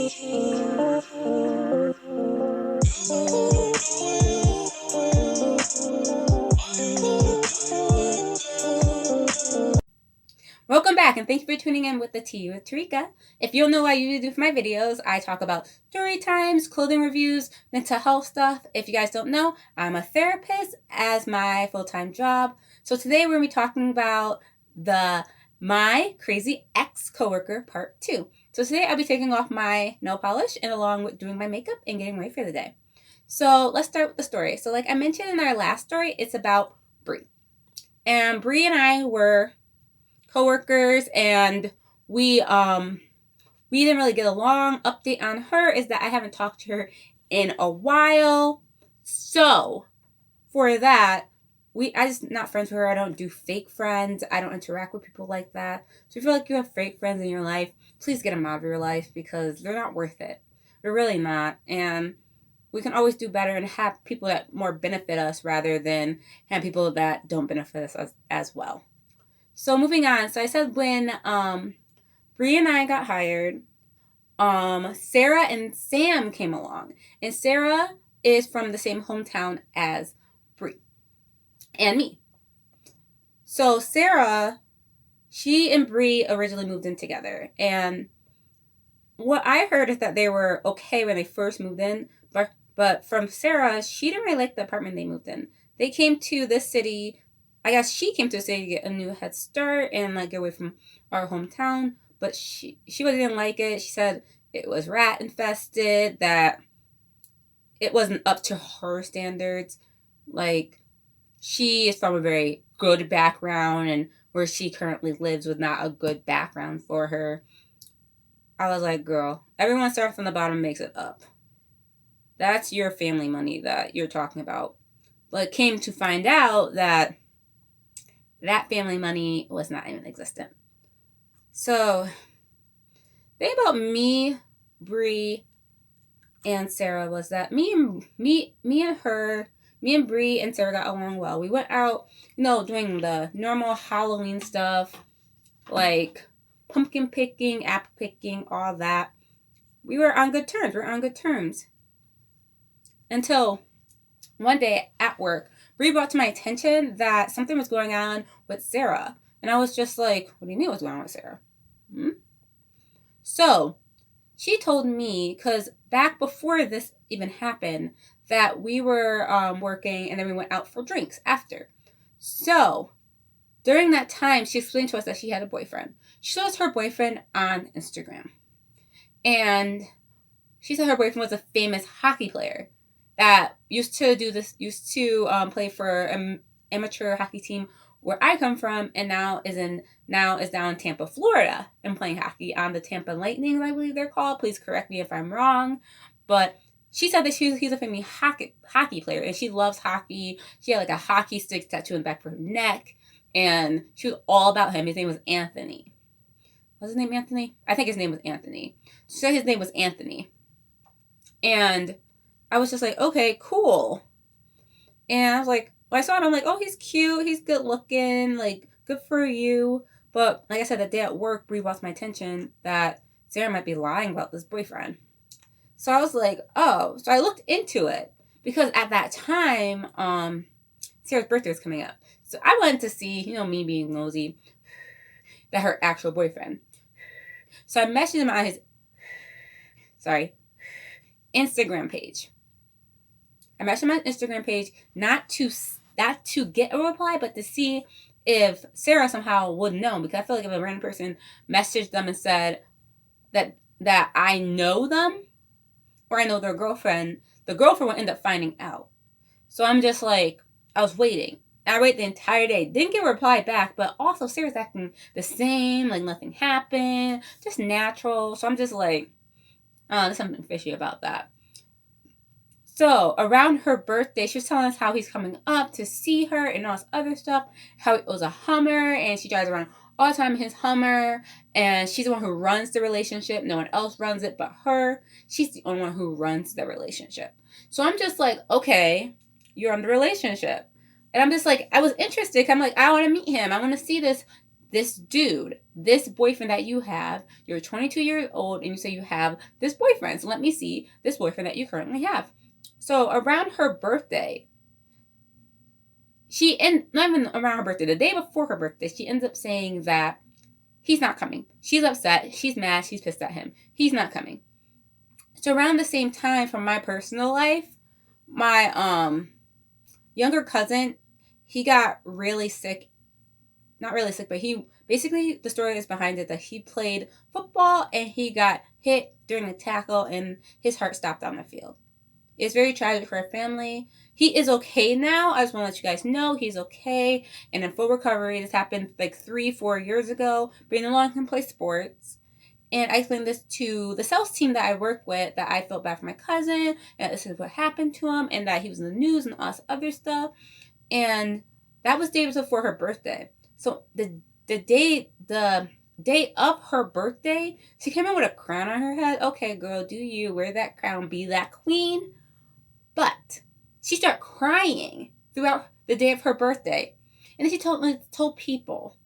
Welcome back, and thank you for tuning in with the Tea with Terika. If you don't know what I usually do for my videos, I talk about story times, clothing reviews, mental health stuff. If you guys don't know, I'm a therapist as my full-time job. So today we're going to be talking about My Crazy Ex Coworker Part 2. So today I'll be taking off my nail polish and along with doing my makeup and getting ready for the day. So let's start with the story. So like I mentioned in our last story, it's about Bree. And Bree and I were coworkers, and we didn't really get along. Update on her is that I haven't talked to her in a while. So for that, I just not friends with her. I don't do fake friends. I don't interact with people like that. So if you feel like you have fake friends in your life, please get them out of your life because they're not worth it. They're really not. And we can always do better and have people that more benefit us rather than have people that don't benefit us as well. So moving on. So I said when Bree and I got hired, Sarah and Sam came along. And Sarah is from the same hometown as Bree and me. So Sarah, she and Bree originally moved in together. And what I heard is that they were okay when they first moved in. But from Sarah, she didn't really like the apartment they moved in. They came to this city. I guess she came to the city to get a new head start and like get away from our hometown. But she really didn't like it. She said it was rat infested, that it wasn't up to her standards. Like, she is from a very good background, and where she currently lives was not a good background for her. I was like, girl, everyone starts from the bottom and makes it up. That's your family money that you're talking about. But came to find out that family money was not even existent. So, the thing about me, Bree, and Sarah was that me and Bree and Sarah got along well. We went out, doing the normal Halloween stuff, like pumpkin picking, apple picking, all that. We were on good terms. Until one day at work, Bree brought to my attention that something was going on with Sarah. And I was just like, what do you mean what's going on with Sarah? So she told me, because back before this even happened, that we were working and then we went out for drinks after. So during that time, she explained to us that she had a boyfriend. She showed us her boyfriend on Instagram. And she said her boyfriend was a famous hockey player that used to play for an amateur hockey team where I come from, and now is down in Tampa, Florida, and playing hockey on the Tampa Lightning, I believe they're called. Please correct me if I'm wrong. But she said that he's a famous hockey player, and she loves hockey. She had like a hockey stick tattooed in the back of her neck, and she was all about him. His name was Anthony. Was his name Anthony? I think his name was Anthony. She said his name was Anthony. And I was just like, okay, cool. And I was like, when I saw him, I'm like, oh, he's cute. He's good looking. Like, good for you. But like I said, that day at work, Bree brought to my attention that Sarah might be lying about this boyfriend. So I was like, oh. So I looked into it. Because at that time, Sarah's birthday was coming up. So I wanted to see, me being nosy, that her actual boyfriend. So I messaged him on his, Instagram page. I messaged him on his Instagram page, not to get a reply, but to see if Sarah somehow would know. Because I feel like if a random person messaged them and said that I know them, or I know their girlfriend, the girlfriend would end up finding out. So I'm just like, I was waiting. I waited the entire day. Didn't get a reply back, but also Sarah's acting the same, like nothing happened, just natural. So I'm just like, there's something fishy about that. So around her birthday, she was telling us how he's coming up to see her and all this other stuff, how it was a Hummer, and she drives around all the time in his Hummer, and she's the one who runs the relationship. No one else runs it but her. She's the only one who runs the relationship. So I'm just like, okay, you're on the relationship. And I'm just like, I was interested. I'm like, I want to meet him. I want to see this this dude, this boyfriend that you have, you're 22 years old and you say you have this boyfriend. So let me see this boyfriend that you currently have. So around her birthday, not even around her birthday, the day before her birthday, she ends up saying that he's not coming. She's upset. She's mad. She's pissed at him. He's not coming. So around the same time from my personal life, my younger cousin, he got really sick. Not really sick, but he basically, the story is behind it that he played football and he got hit during a tackle and his heart stopped on the field. It's very tragic for our family. He is okay now. I just want to let you guys know he's okay and in full recovery. This happened like 3-4 years ago, but he no longer can play sports. And I explained this to the sales team that I work with, that I felt bad for my cousin, and this is what happened to him, and that he was in the news and all this other stuff. And that was days before her birthday. So the day of her birthday, she came in with a crown on her head. Okay, girl, do you wear that crown, be that queen? But she started crying throughout the day of her birthday. And then she told people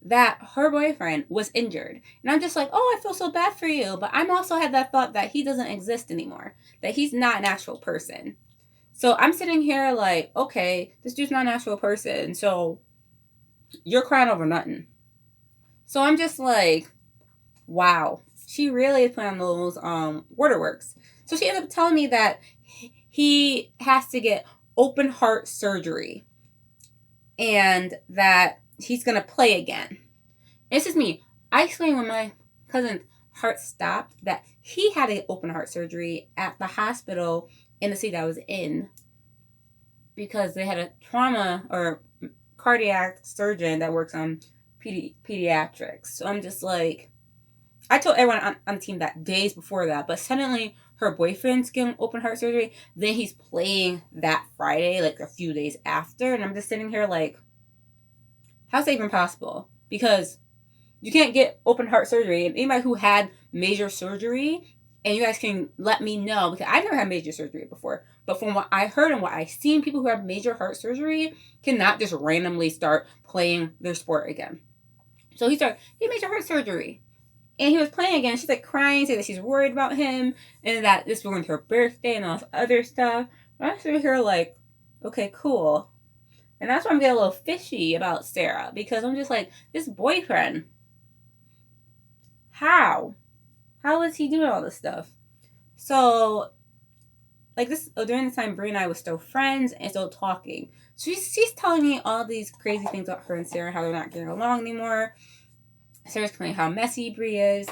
that her boyfriend was injured. And I'm just like, oh, I feel so bad for you. But I'm also had that thought that he doesn't exist anymore, that he's not an actual person. So I'm sitting here like, okay, this dude's not an actual person. So you're crying over nothing. So I'm just like, wow, she really is playing on those waterworks. So she ended up telling me that he has to get open heart surgery and that he's going to play again. And this is me. I explained when my cousin's heart stopped that he had to get open heart surgery at the hospital in the city that I was in because they had a trauma or cardiac surgeon that works on pediatrics. So I'm just like, I told everyone on the team that days before that, but suddenly her boyfriend's getting open heart surgery. Then he's playing that Friday, like a few days after. And I'm just sitting here like, how's that even possible? Because you can't get open heart surgery. And anybody who had major surgery, and you guys can let me know, because I've never had major surgery before. But from what I heard and what I've seen, people who have major heart surgery cannot just randomly start playing their sport again. So he had major heart surgery. And he was playing again. She's like crying, saying that she's worried about him and that this ruined her birthday and all this other stuff. But I'm sitting here like, okay, cool. And that's why I'm getting a little fishy about Sarah, because I'm just like, this boyfriend, how is he doing all this stuff? So, like this, during this time, Brie and I were still friends and still talking. So she's telling me all these crazy things about her and Sarah, how they're not getting along anymore. Sarah's complaining how messy Brie is.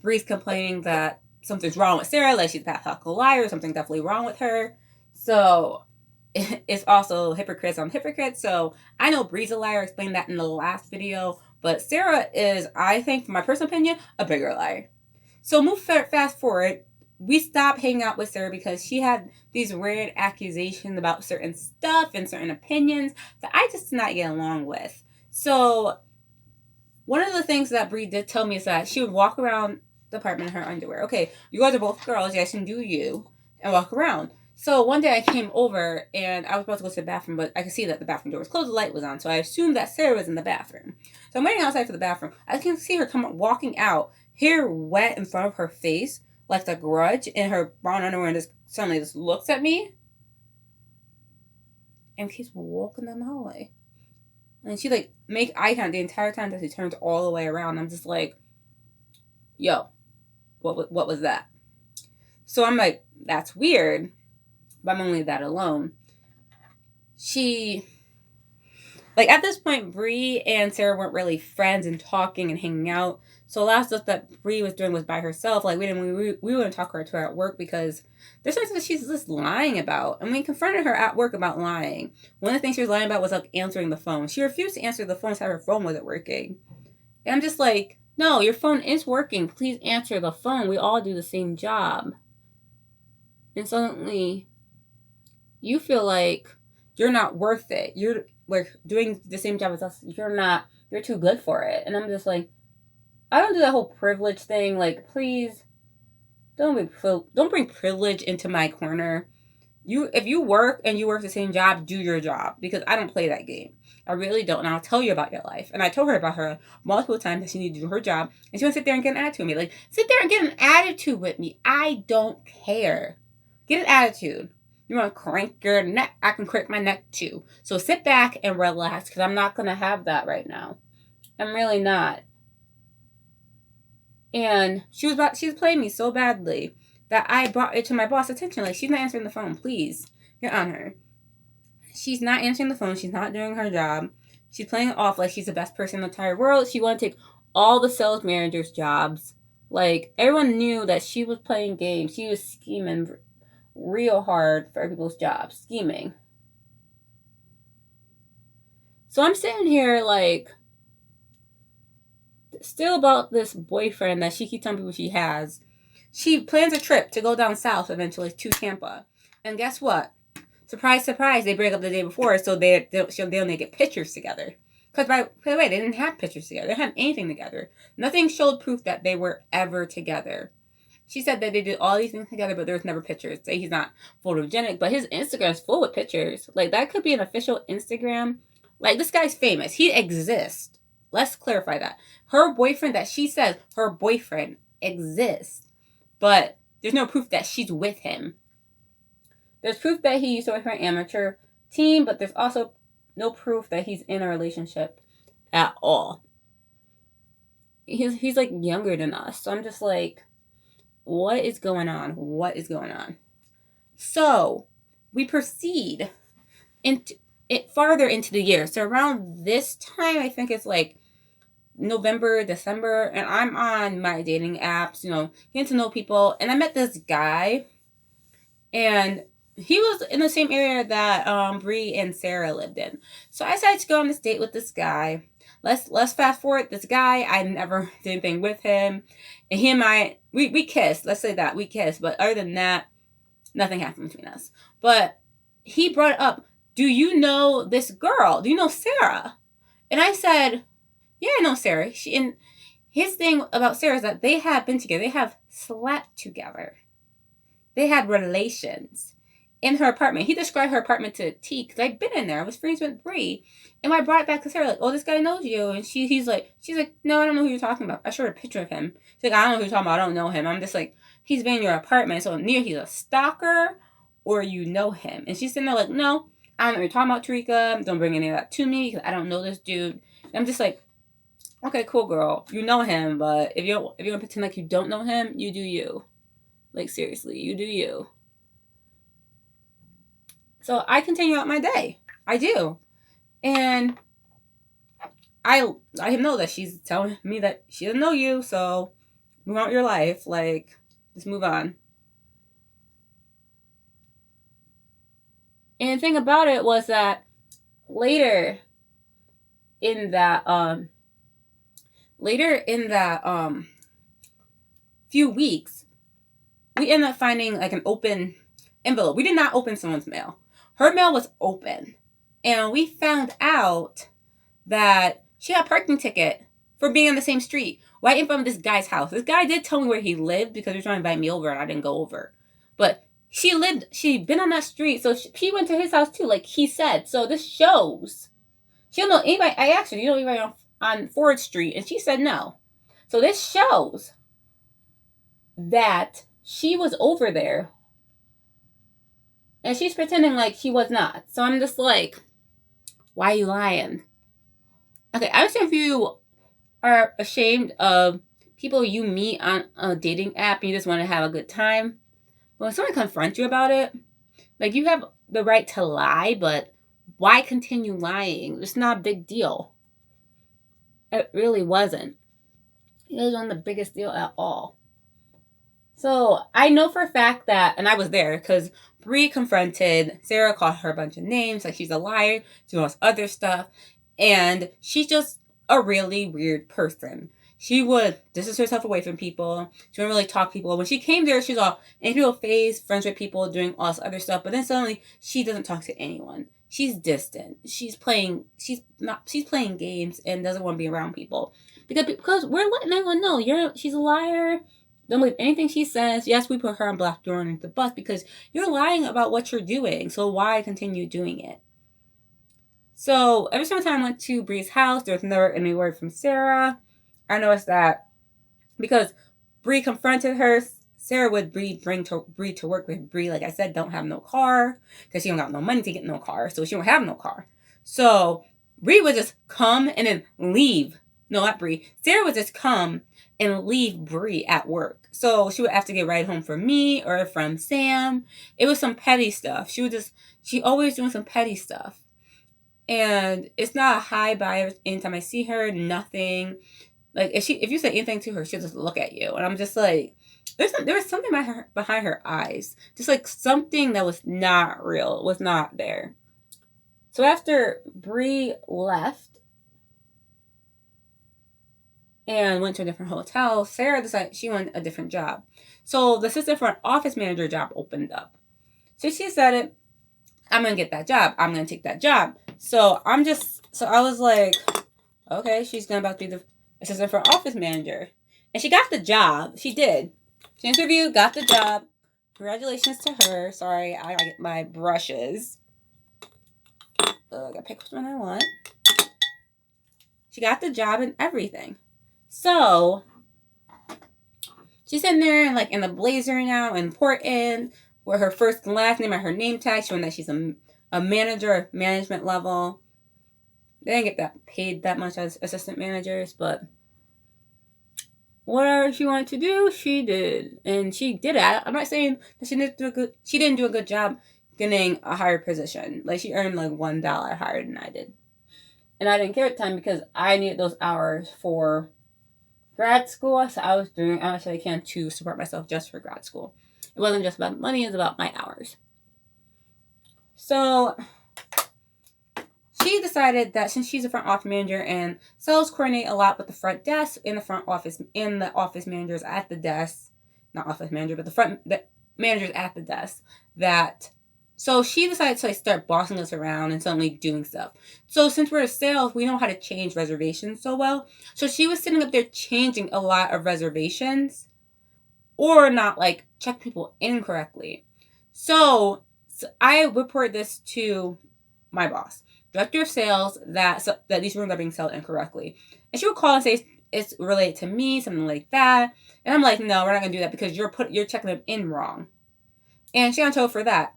Brie's complaining that something's wrong with Sarah, like she's a pathological liar, something's definitely wrong with her. So it's also hypocrites on hypocrites. So I know Brie's a liar. I explained that in the last video. But Sarah is, I think, from my personal opinion, a bigger liar. So fast forward. We stopped hanging out with Sarah because she had these weird accusations about certain stuff and certain opinions that I just did not get along with. So one of the things that Brie did tell me is that she would walk around the apartment in her underwear. Okay, you guys are both girls. You guys can do you and walk around. So one day I came over and I was about to go to the bathroom, but I could see that the bathroom door was closed. The light was on. So I assumed that Sarah was in the bathroom. So I'm waiting outside for the bathroom. I can see her walking out, hair wet in front of her face, like a grudge, in her brown underwear, and just suddenly just looks at me and keeps walking down the hallway. And she like make eye contact the entire time that she turns all the way around. I'm just like, yo, what was that? So I'm like, that's weird, but I'm only that alone. Like at this point, Brie and Sarah weren't really friends and talking and hanging out. So a lot of stuff that Brie was doing was by herself. Like we wouldn't talk to her at work because there's something that she's just lying about. And we confronted her at work about lying. One of the things she was lying about was like answering the phone. She refused to answer the phone, so her phone wasn't working. And I'm just like, no, your phone is working. Please answer the phone. We all do the same job. And suddenly you feel like you're not worth it. You're like doing the same job as us. You're too good for it. And I'm just like, I don't do that whole privilege thing. Like, please don't bring privilege into my corner. if you work and you work the same job, do your job, because I don't play that game. I really don't. And I'll tell you about your life. And I told her about her multiple times that she needed to do her job. And she wants to sit there and get an attitude with me. Like, sit there and get an attitude with me. I don't care. Get an attitude. You want to crank your neck? I can crank my neck too. So sit back and relax, because I'm not going to have that right now. I'm really not. And she was playing me so badly that I brought it to my boss' attention. Like, she's not answering the phone. Please, get on her. She's not answering the phone. She's not doing her job. She's playing it off like she's the best person in the entire world. She wanted to take all the sales managers' jobs. Like, everyone knew that she was playing games. She was scheming real hard for people's jobs. Scheming. So I'm sitting here, like, still about this boyfriend that she keeps telling people she has. She plans a trip to go down south eventually to Tampa. And guess what? Surprise, surprise, they break up the day before, so they only get pictures together. Because, by the way, they didn't have pictures together. They didn't have anything together. Nothing showed proof that they were ever together. She said that they did all these things together, but there was never pictures. Say he's not photogenic, but his Instagram is full with pictures. Like, that could be an official Instagram. Like, this guy's famous. He exists. Let's clarify that. Her boyfriend, that she says her boyfriend exists, but there's no proof that she's with him. There's proof that he used to work for an amateur team, but there's also no proof that he's in a relationship at all. He's like younger than us. So I'm just like, what is going on? What is going on? So we proceed farther into the year. So around this time, I think it's like November, December, and I'm on my dating apps, getting to know people. And I met this guy, and he was in the same area that Bree and Sarah lived in. So I decided to go on this date with this guy. Let's fast forward. This guy, I never did anything with him. And he and I, we kissed. Let's say that. We kissed. But other than that, nothing happened between us. But he brought up, do you know this girl? Do you know Sarah? And I said, yeah, I know Sarah. And his thing about Sarah is that they have been together. They have slept together. They had relations in her apartment. He described her apartment to T, because I'd been in there. I was friends with Bree. And I brought it back to Sarah, like, oh, this guy knows you. And she's like, no, I don't know who you're talking about. I showed her a picture of him. She's like, I don't know who you're talking about. I don't know him. I'm just like, he's been in your apartment. So neither he's a stalker or you know him. And she's sitting there like, no, I don't know what you're talking about, Terika. Don't bring any of that to me, because I don't know this dude. And I'm just like, okay, cool, girl. You know him, but if you want to pretend like you don't know him, you do you. Like, seriously, you do you. So I continue out my day. I do. And I know that she's telling me that she doesn't know you, so move on with your life. Like, just move on. And the thing about it was that later in that few weeks, we ended up finding like an open envelope. We did not open someone's mail. Her mail was open. And we found out that she had a parking ticket for being on the same street right in front of this guy's house. This guy did tell me where he lived, because he was trying to invite me over and I didn't go over. But she'd been on that street, so she went to his house too, like he said. So this shows she don't know anybody. I asked her, you know anybody on Ford Street? And she said no. So this shows that she was over there. And she's pretending like she was not. So I'm just like, why are you lying? Okay, I understand if you are ashamed of people you meet on a dating app and you just want to have a good time. But when someone confronts you about it, like, you have the right to lie, but why continue lying? It's not a big deal. It really wasn't. It wasn't the biggest deal at all. So I know for a fact that, and I was there, because Bree confronted Sarah, called her a bunch of names, like she's a liar, she wants other stuff, and she's just a really weird person. She would distance herself away from people. She wouldn't really talk to people. When she came there, she was all in people's face, friends with people, doing all this other stuff. But then suddenly, she doesn't talk to anyone. She's distant. She's playing games and doesn't want to be around people, because we're letting everyone know she's a liar. Don't believe anything she says. Yes, we put her on blast during the bus because you're lying about what you're doing. So why continue doing it? So every single time I went to Bree's house, there was never any word from Sarah. I noticed that because Bree confronted her, Sarah would bring Bree to work with. Bree, like I said, don't have no car because she don't got no money to get no car, so she don't have no car. So Bree would just come and then leave. No, not Bree. Sarah would just come and leave Bree at work. So she would have to get a ride home from me or from Sam. It was some petty stuff. She always doing some petty stuff. And it's not a high vibe anytime I see her, nothing. Like, if you say anything to her, she'll just look at you. And I'm just like, there was something behind her eyes. Just like something that was not real, was not there. So after Bree left and went to a different hotel, Sarah decided she wanted a different job. So the assistant for an office manager job opened up. So she said, I'm going to get that job. I'm going to take that job. So I was like, okay, she's going to about to be the assistant for office manager. And she got the job. She did. She interviewed, got the job. Congratulations to her. Sorry, I gotta get my brushes. I gotta pick which one I want. She got the job and everything. So she's in there and like in the blazer now, important, where her first and last name and her name tag showing that she's a manager, management level. They didn't get paid that much as assistant managers, but whatever she wanted to do, she did, and she did it. I'm not saying that she didn't do a good job getting a higher position. Like, she earned like $1 higher than I did, and I didn't care at the time because I needed those hours for grad school. So I was doing how much I can to support myself just for grad school. It wasn't just about money; it was about my hours. So she decided that since she's a front office manager and sales coordinate a lot with the front desk in the front office, in the office managers at the desk, not office manager, but the managers at the desk, so she decided to like start bossing us around and suddenly doing stuff. So since we're sales, we know how to change reservations so well. So she was sitting up there changing a lot of reservations or not like check people in correctly. So I reported this to my boss, director of sales, that these rooms are being sold incorrectly. And she would call and say it's related to me, something like that. And I'm like, no, we're not gonna do that because you're checking them in wrong. And she got in trouble for that.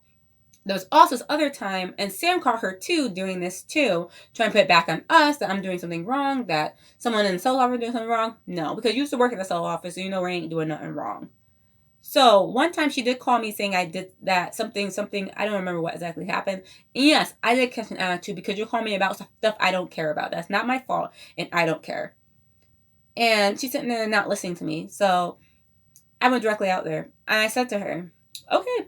There was also this other time, and Sam caught her too doing this too, trying to put it back on us that I'm doing something wrong, that someone in the sales office doing something wrong. No, because you used to work in the sales office, so you know we ain't doing nothing wrong. So one time she did call me saying I did that something, I don't remember what exactly happened. And yes, I did catch an attitude because you're calling me about stuff I don't care about. That's not my fault, and I don't care. And she's sitting there not listening to me. So I went directly out there and I said to her, okay,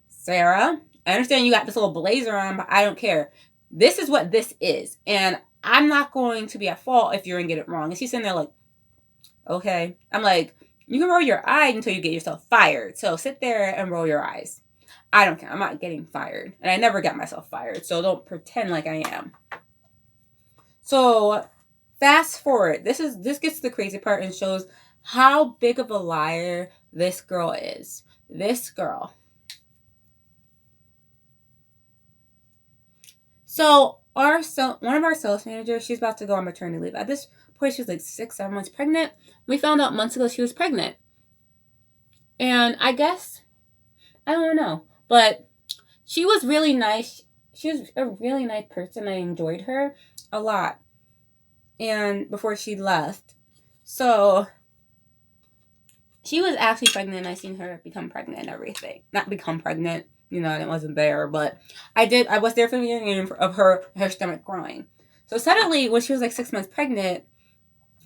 Sarah, I understand you got this little blazer on, but I don't care. This is what this is. And I'm not going to be at fault if you're going to get it wrong. And she's sitting there like, okay. I'm like, you can roll your eyes until you get yourself fired. So sit there and roll your eyes. I don't care. I'm not getting fired. And I never got myself fired. So don't pretend like I am. So fast forward. This gets to the crazy part and shows how big of a liar this girl is. This girl. So one of our sales managers, she's about to go on maternity leave. At this point, she was like 6-7 months pregnant. We found out months ago she was pregnant. And I guess, I don't know, but she was really nice. She was a really nice person. I enjoyed her a lot. And before she left. So she was actually pregnant, and I seen her become pregnant and everything. Not become pregnant, and it wasn't there, but I was there for the beginning of her stomach growing. So suddenly, when she was like 6 months pregnant,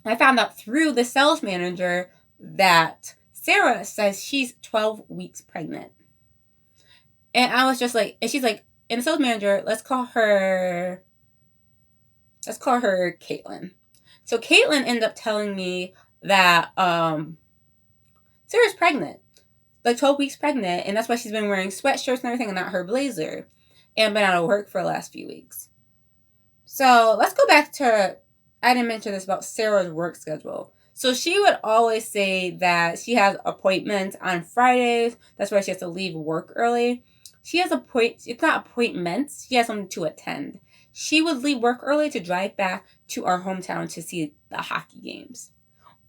I found out through the sales manager that Sarah says she's 12 weeks pregnant. And I was just like, and she's like, and the sales manager, let's call her Caitlin. So Caitlin ended up telling me that Sarah's pregnant, like 12 weeks pregnant, and that's why she's been wearing sweatshirts and everything and not her blazer, and been out of work for the last few weeks. So let's go back to, I didn't mention this about Sarah's work schedule. So she would always say that she has appointments on Fridays. That's why she has to leave work early. She has it's not appointments. She has something to attend. She would leave work early to drive back to our hometown to see the hockey games.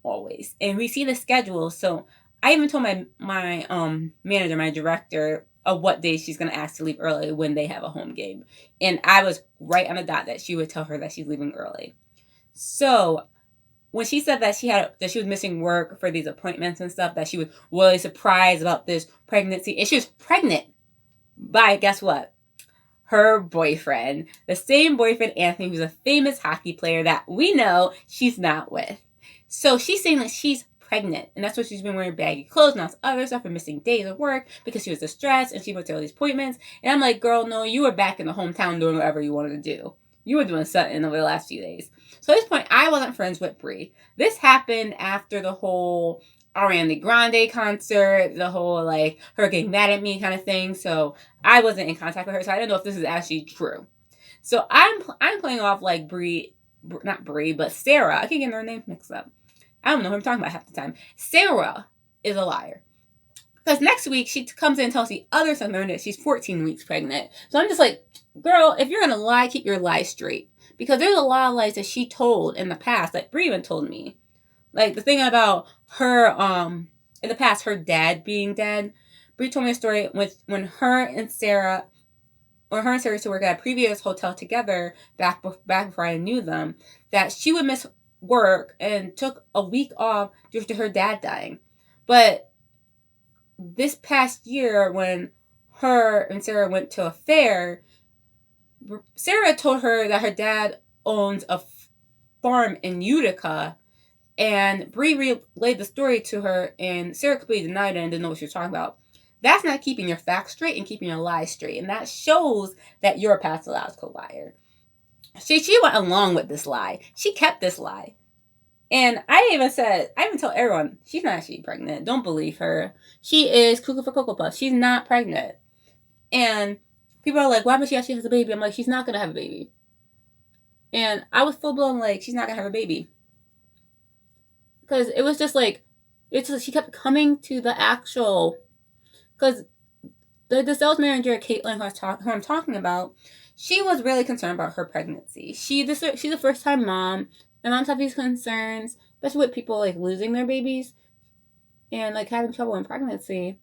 Always. And we see the schedule. So I even told my manager, my director, of what day she's gonna ask to leave early when they have a home game. And I was right on the dot that she would tell her that she's leaving early. So when she said that she was missing work for these appointments and stuff, that she was really surprised about this pregnancy, and she was pregnant by, guess what, her boyfriend, the same boyfriend, Anthony, who's a famous hockey player that we know she's not with. So she's saying that she's pregnant, and that's why she's been wearing baggy clothes and all this other stuff and missing days of work because she was distressed and she went to all these appointments. And I'm like, girl, no, you were back in the hometown doing whatever you wanted to do. You were doing something over the last few days. So at this point, I wasn't friends with Brie. This happened after the whole Ariana Grande concert, the whole like her getting mad at me kind of thing. So I wasn't in contact with her, so I didn't know if this is actually true. So I'm playing off like not Brie, but Sarah. I keep getting her name mixed up. I don't know who I'm talking about half the time. Sarah is a liar. Because next week, she comes in and tells the other Southern that she's 14 weeks pregnant. So I'm just like, girl, if you're going to lie, keep your lies straight. Because there's a lot of lies that she told in the past, like Brie even told me. Like the thing about her, in the past, her dad being dead. Brie told me a story when her and Sarah used to work at a previous hotel together back before I knew them, that she would miss work and took a week off due to her dad dying. But this past year, when her and Sarah went to a fair, Sarah told her that her dad owns a farm in Utica, and Brie relayed the story to her, and Sarah completely denied it and didn't know what she was talking about. That's not keeping your facts straight and keeping your lies straight, and that shows that you're a pathological liar. She went along with this lie. She kept this lie. And I even told everyone, she's not actually pregnant. Don't believe her. She is cuckoo for Cocoa Puffs. She's not pregnant. And people are like, why would she actually has a baby? I'm like, she's not going to have a baby. And I was full blown like, she's not going to have a baby. Because it was just like, she kept coming to the actual, because the sales manager, Caitlin, who I'm talking about, she was really concerned about her pregnancy. She's a first-time mom, and moms have these concerns, especially with people like losing their babies and like having trouble in pregnancy.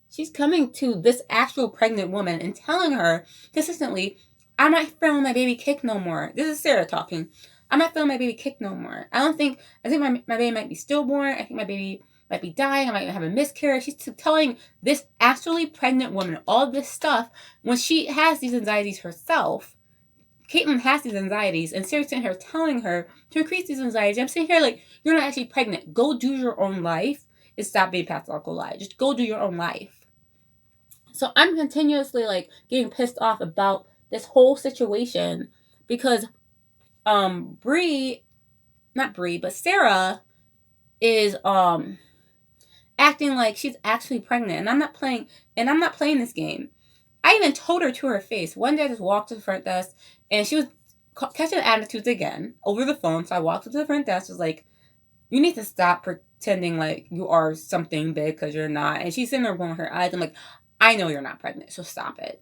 She's coming to this actual pregnant woman and telling her consistently, I'm not feeling my baby kick no more. This is Sarah talking. I'm not feeling my baby kick no more. I think my baby might be stillborn. I think my baby might be dying. I might have a miscarriage. She's telling this actually pregnant woman all this stuff when she has these anxieties herself. Caitlin has these anxieties, and Sarah's sitting here telling her to increase these anxieties. I'm sitting here like, you're not actually pregnant. Go do your own life and stop being pathological lie. Just go do your own life. So I'm continuously like getting pissed off about this whole situation because Sarah is acting like she's actually pregnant, and I'm not playing this game. I even told her to her face. One day I just walked to the front desk, and she was catching attitudes again over the phone. So I walked up to the front desk, was like, you need to stop pretending like you are something big because you're not. And she's sitting there rolling her eyes. I'm like, I know you're not pregnant, so stop it.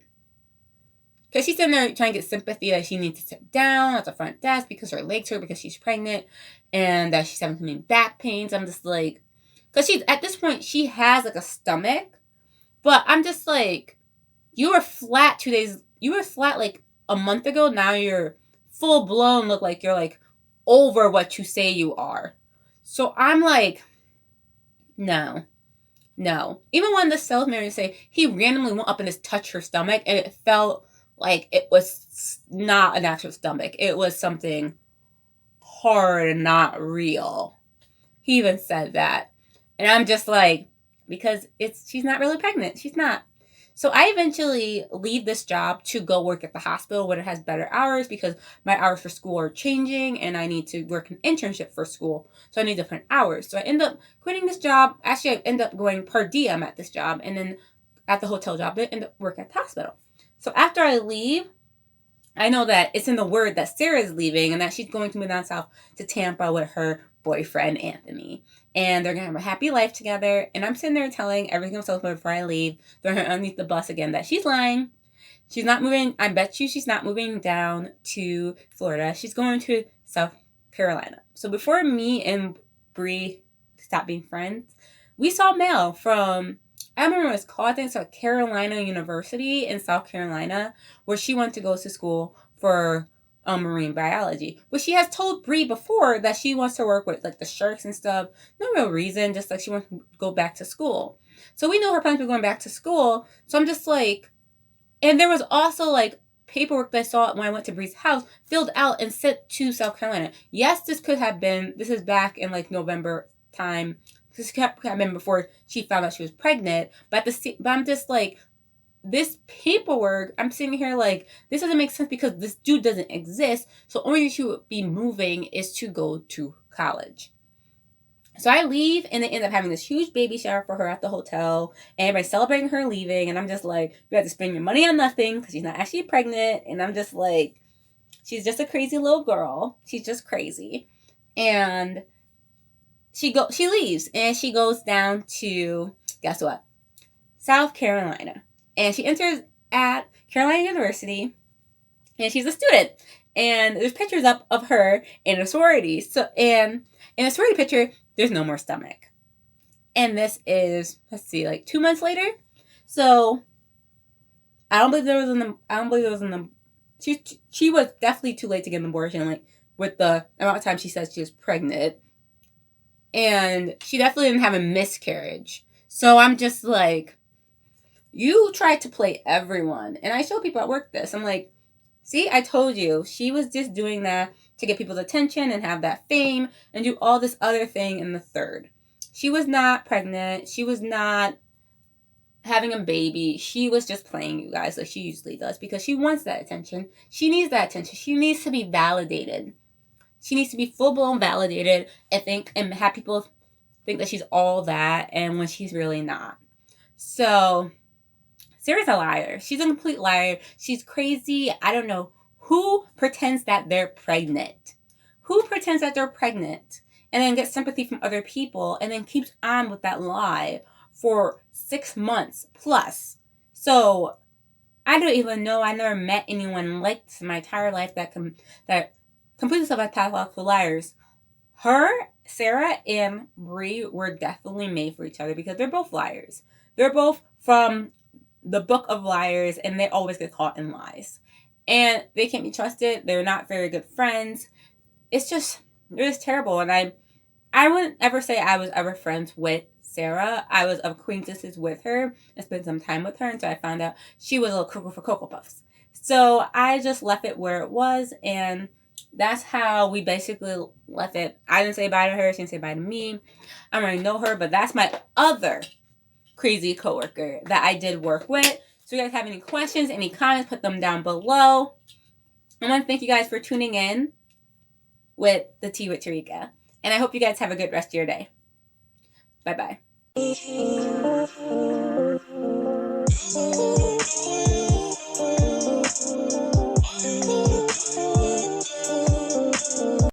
Because she's sitting there trying to get sympathy that she needs to sit down at the front desk because her legs hurt because she's pregnant and that she's having some back pains. I'm just like, because at this point, she has like a stomach, but I'm just like, you were flat 2 days, you were flat like a month ago. Now you're full blown, look like you're like over what you say you are. So I'm like, no. Even when the sales manager say he randomly went up and just touched her stomach, and it felt like it was not an actual stomach. It was something hard and not real. He even said that. And I'm just like, because she's not really pregnant. She's not. So I eventually leave this job to go work at the hospital where it has better hours because my hours for school are changing and I need to work an internship for school. So I need different hours. So I end up quitting this job. Actually, I end up going per diem at this job, and then at the hotel job, I end up working at the hospital. So after I leave, I know that it's in the word that Sarah's leaving and that she's going to move down south to Tampa with her boyfriend, Anthony. And they're going to have a happy life together. And I'm sitting there telling everything I'm supposed to before I leave, throwing her underneath the bus again, that she's lying. She's not moving. I bet you she's not moving down to Florida. She's going to South Carolina. So before me and Bree stopped being friends, we saw mail from, I remember what it was called, I think it's South Carolina University in South Carolina, where she went to go to school for marine biology. But she has told Bree before that she wants to work with like the sharks and stuff. No real reason, just like she wants to go back to school. So we know her plans were going back to school. So I'm just like, and there was also like paperwork that I saw when I went to Bree's house filled out and sent to South Carolina. Yes, this is back in like November time. This could have been before she found out she was pregnant. But I'm just like, this paperwork, I'm sitting here like, this doesn't make sense because this dude doesn't exist. So only she would be moving is to go to college. So I leave, and they end up having this huge baby shower for her at the hotel, and everybody's celebrating her leaving, and I'm just like, you have to spend your money on nothing because she's not actually pregnant, and I'm just like, she's just a crazy little girl. She's just crazy. And she leaves, and she goes down to, guess what? South Carolina. And she enters at Carolina University, and she's a student. And there's pictures up of her in a sorority. So, and in a sorority picture, there's no more stomach. And this is, let's see, like 2 months later. So I don't believe there was she was definitely too late to get an abortion, like with the amount of time she said she was pregnant. And she definitely didn't have a miscarriage. So I'm just like, you tried to play everyone. And I show people at work this. I'm like, see, I told you. She was just doing that to get people's attention and have that fame and do all this other thing in the third. She was not pregnant. She was not having a baby. She was just playing, you guys, like she usually does, because she wants that attention. She needs that attention. She needs to be validated. She needs to be full-blown validated and have people think that she's all that, and when she's really not. So Sarah's a liar. She's a complete liar. She's crazy. I don't know who pretends that they're pregnant. Who pretends that they're pregnant and then gets sympathy from other people and then keeps on with that lie for 6 months plus. So I don't even know. I never met anyone like this in my entire life that completely self as pathological liars. Her, Sarah, and Bree were definitely made for each other because they're both liars. They're both from the book of liars, and they always get caught in lies. And they can't be trusted. They're not very good friends. It's just terrible. And I wouldn't ever say I was ever friends with Sarah. I was acquaintances with her and spent some time with her until I found out she was a little cuckoo for Cocoa Puffs. So I just left it where it was, and that's how we basically left it. I didn't say bye to her. She didn't say bye to me. I don't really know her, but that's my other crazy coworker that I did work with. So if you guys have any questions, any comments, put them down below. I want to thank you guys for tuning in with the Tea with Terika. And I hope you guys have a good rest of your day. Bye-bye.